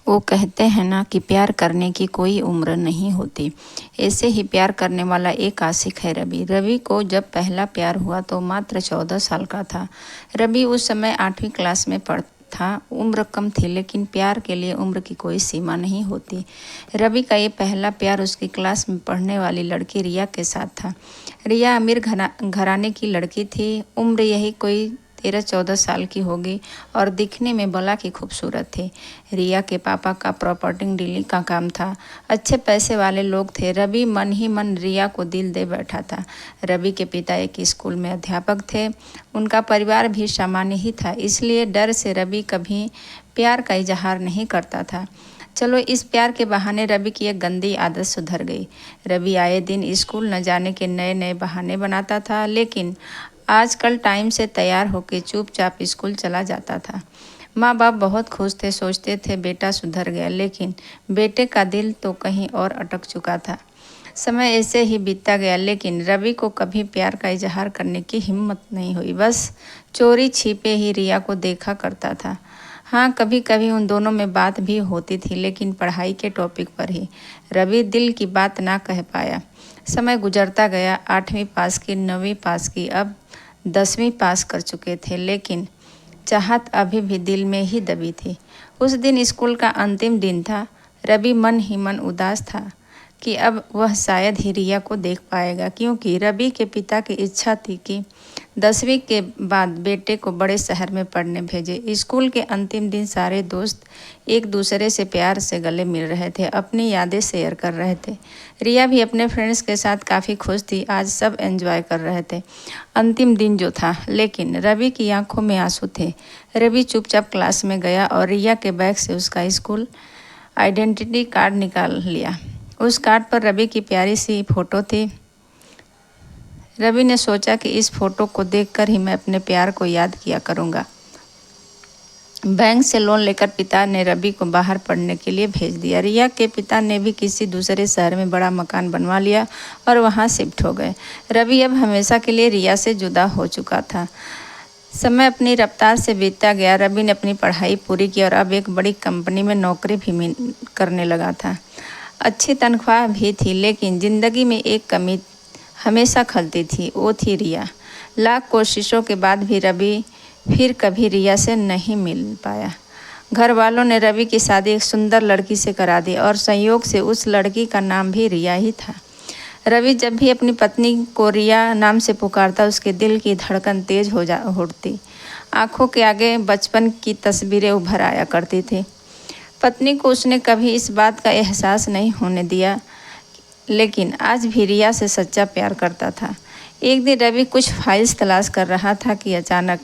वो कहते हैं ना कि प्यार करने की कोई उम्र नहीं होती। ऐसे ही प्यार करने वाला एक आशिक है रवि। रवि को जब पहला प्यार हुआ तो मात्र 14 साल का था। रवि उस समय 8वीं क्लास में पढ़ था। उम्र कम थी लेकिन प्यार के लिए उम्र की कोई सीमा नहीं होती। रवि का ये पहला प्यार उसकी क्लास में पढ़ने वाली लड़की रिया के साथ था। रिया अमीर घराने की लड़की थी। उम्र यही कोई 13-14 साल की होगी और दिखने में भला की खूबसूरत थी। रिया के पापा का प्रॉपर्टी डीलिंग का काम था। अच्छे पैसे वाले लोग थे। रवि मन ही मन रिया को दिल दे बैठा था। रवि के पिता एक स्कूल में अध्यापक थे। उनका परिवार भी सामान्य ही था, इसलिए डर से रवि कभी प्यार का इजहार नहीं करता था। चलो इस प्यार के बहाने रवि की एक गंदी आदत सुधर गई। रवि आए दिन स्कूल न जाने के नए नए बहाने बनाता था, लेकिन आजकल टाइम से तैयार होकर चुपचाप स्कूल चला जाता था। माँ बाप बहुत खुश थे, सोचते थे बेटा सुधर गया, लेकिन बेटे का दिल तो कहीं और अटक चुका था। समय ऐसे ही बीतता गया, लेकिन रवि को कभी प्यार का इजहार करने की हिम्मत नहीं हुई। बस चोरी छिपे ही रिया को देखा करता था। हाँ, कभी कभी उन दोनों में बात भी होती थी, लेकिन पढ़ाई के टॉपिक पर ही। रवि दिल की बात ना कह पाया। समय गुजरता गया। 8वीं पास की, 9वीं पास की, अब 10वीं पास कर चुके थे, लेकिन चाहत अभी भी दिल में ही दबी थी। उस दिन स्कूल का अंतिम दिन था। रवि मन ही मन उदास था कि अब वह शायद ही रिया को देख पाएगा, क्योंकि रवि के पिता की इच्छा थी कि 10वीं के बाद बेटे को बड़े शहर में पढ़ने भेजे। स्कूल के अंतिम दिन सारे दोस्त एक दूसरे से प्यार से गले मिल रहे थे, अपनी यादें शेयर कर रहे थे। रिया भी अपने फ्रेंड्स के साथ काफ़ी खुश थी। आज सब एंजॉय कर रहे थे अंतिम दिन जो था, लेकिन रवि की आंखों में आंसू थे। रवि चुपचाप क्लास में गया और रिया के बैग से उसका स्कूल आइडेंटिटी कार्ड निकाल लिया। उस कार्ड पर रवि की प्यारी सी फोटो थी। रवि ने सोचा कि इस फोटो को देखकर ही मैं अपने प्यार को याद किया करूँगा। बैंक से लोन लेकर पिता ने रवि को बाहर पढ़ने के लिए भेज दिया। रिया के पिता ने भी किसी दूसरे शहर में बड़ा मकान बनवा लिया और वहाँ शिफ्ट हो गए। रवि अब हमेशा के लिए रिया से जुदा हो चुका था। समय अपनी रफ्तार से बीतता गया। रवि ने अपनी पढ़ाई पूरी की और अब एक बड़ी कंपनी में नौकरी भी करने लगा था। अच्छी तनख्वाह भी थी, लेकिन ज़िंदगी में एक कमी हमेशा खलती थी, वो थी रिया। लाख कोशिशों के बाद भी रवि फिर कभी रिया से नहीं मिल पाया। घर वालों ने रवि की शादी एक सुंदर लड़की से करा दी और संयोग से उस लड़की का नाम भी रिया ही था। रवि जब भी अपनी पत्नी को रिया नाम से पुकारता, उसके दिल की धड़कन तेज हो उठती। आंखों के आगे बचपन की तस्वीरें उभर आया करती थी। पत्नी को उसने कभी इस बात का एहसास नहीं होने दिया, लेकिन आज भी रिया से सच्चा प्यार करता था। एक दिन रवि कुछ फाइल्स तलाश कर रहा था कि अचानक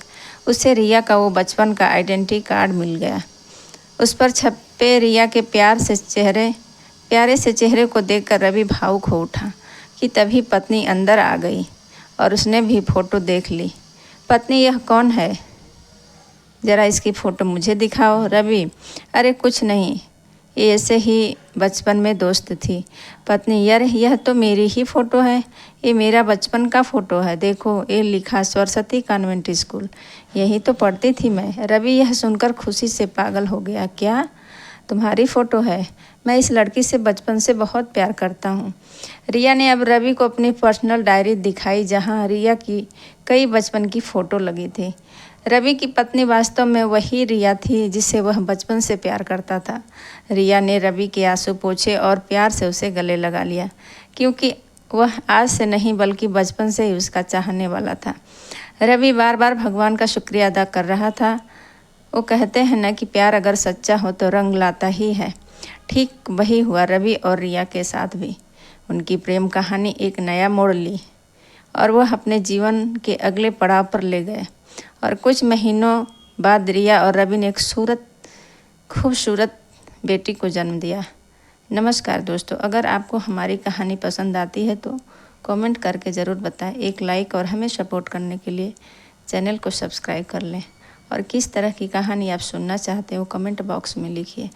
उसे रिया का वो बचपन का आइडेंटिटी कार्ड मिल गया। उस पर छपे रिया के प्यारे से चेहरे को देखकर रवि भावुक हो उठा कि तभी पत्नी अंदर आ गई और उसने भी फ़ोटो देख ली। पत्नी, यह कौन है? ज़रा इसकी फ़ोटो मुझे दिखाओ। रवि, अरे कुछ नहीं, ये ऐसे ही बचपन में दोस्त थी। पत्नी, यार यह तो मेरी ही फ़ोटो है, ये मेरा बचपन का फ़ोटो है। देखो, ये लिखा सरस्वती कॉन्वेंट स्कूल, यही तो पढ़ती थी मैं। रवि यह सुनकर खुशी से पागल हो गया। क्या तुम्हारी फ़ोटो है? मैं इस लड़की से बचपन से बहुत प्यार करता हूँ। रिया ने अब रवि को अपनी पर्सनल डायरी दिखाई, जहाँ रिया की कई बचपन की फ़ोटो लगी थी। रवि की पत्नी वास्तव में वही रिया थी जिसे वह बचपन से प्यार करता था। रिया ने रवि के आंसू पोंछे और प्यार से उसे गले लगा लिया, क्योंकि वह आज से नहीं बल्कि बचपन से ही उसका चाहने वाला था। रवि बार बार भगवान का शुक्रिया अदा कर रहा था। वो कहते हैं ना कि प्यार अगर सच्चा हो तो रंग लाता ही है। ठीक वही हुआ रवि और रिया के साथ भी। उनकी प्रेम कहानी एक नया मोड़ ली और वह अपने जीवन के अगले पड़ाव पर ले गए। और कुछ महीनों बाद रिया और रवि ने एक खूबसूरत बेटी को जन्म दिया। नमस्कार दोस्तों, अगर आपको हमारी कहानी पसंद आती है तो कमेंट करके ज़रूर बताएं। एक लाइक और हमें सपोर्ट करने के लिए चैनल को सब्सक्राइब कर लें। और किस तरह की कहानी आप सुनना चाहते हो कमेंट बॉक्स में लिखिए।